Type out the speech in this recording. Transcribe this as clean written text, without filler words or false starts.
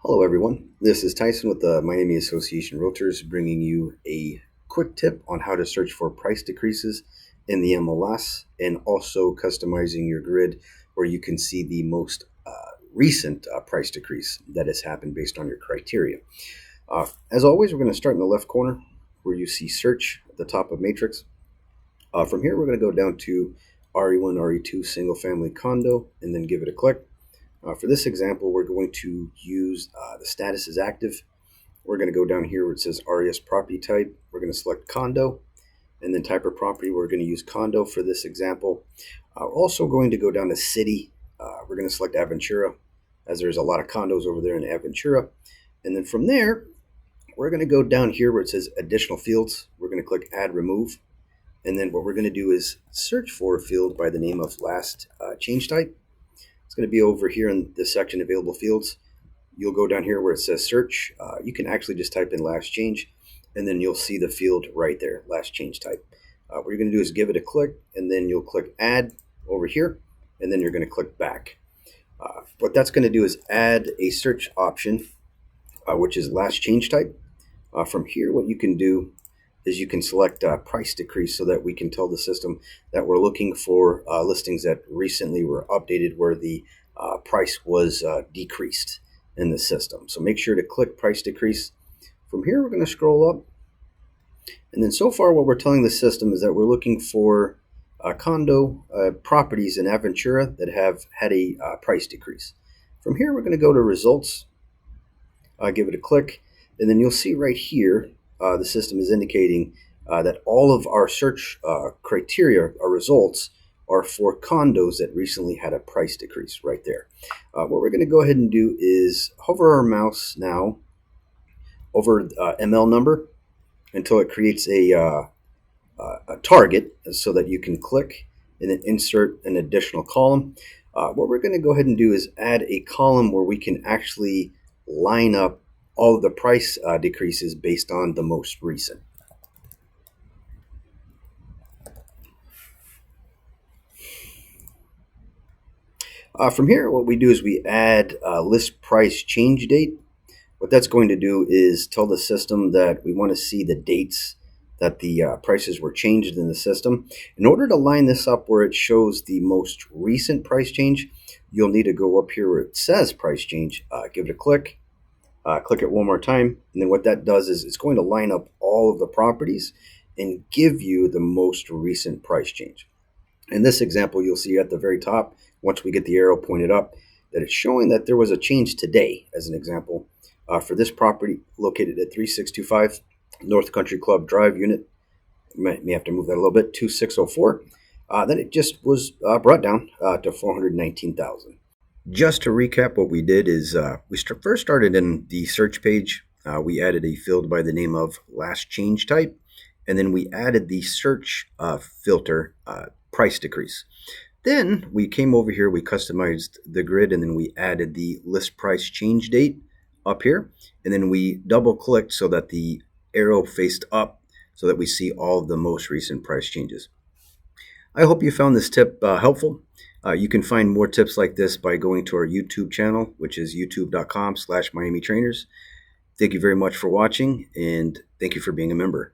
Hello, everyone. This is Tyson with the Miami Association Realtors, bringing you a quick tip on how to search for price decreases in the MLS and also customizing your grid where you can see the most recent price decrease that has happened based on your criteria. As always, we're going to start in the left corner where you see search at the top of matrix. From here, we're going to go down to RE1, RE2 single family condo and then give it a click. For this example, we're going to use the status is active. We're going to go down here where it says RES property type. We're going to select condo, and then type of property, we're going to use condo for this example. We're also going to go down to city. We're going to select Aventura, as there's a lot of condos over there in Aventura. And then from there, we're going to go down here where it says additional fields. We're going to click add remove. And then what we're going to do is search for a field by the name of last change type. It's going to be over here in this section, available fields. You'll go down here where it says search. You can actually just type in last change, and then you'll see the field right there, last change type. What you're going to do is give it a click, and then you'll click add over here, and then you're going to click back. What that's going to do is add a search option, which is last change type. From here, what you can do is you can select price decrease so that we can tell the system that we're looking for listings that recently were updated where the price was decreased in the system. So make sure to click price decrease. From here, we're going to scroll up. And then so far what we're telling the system is that we're looking for condo properties in Aventura that have had a price decrease. From here, we're going to go to results, give it a click, and then you'll see right here the system is indicating that all of our search criteria, our results, are for condos that recently had a price decrease right there. What we're going to go ahead and do is hover our mouse now over ML number until it creates a target so that you can click and then insert an additional column. What we're going to go ahead and do is add a column where we can actually line up all of the price decreases based on the most recent. From here, what we do is we add list price change date. What that's going to do is tell the system that we want to see the dates that the prices were changed in the system. In order to line this up where it shows the most recent price change, you'll need to go up here where it says price change, give it a click. Click it one more time, and then what that does is it's going to line up all of the properties and give you the most recent price change. In this example, you'll see at the very top, once we get the arrow pointed up, that it's showing that there was a change today, as an example, for this property located at 3625 North Country Club Drive unit. May have to move that a little bit, 2604. Then it just was brought down to 419,000. Just to recap, what we did is we first started in the search page. We added a field by the name of last change type, and then we added the search filter price decrease. Then we came over here, we customized the grid, and then we added the list price change date up here, and then we double clicked so that the arrow faced up so that we see all of the most recent price changes. I hope you found this tip helpful. You can find more tips like this by going to our YouTube channel, which is youtube.com/miamitrainers. Thank you very much for watching, and thank you for being a member.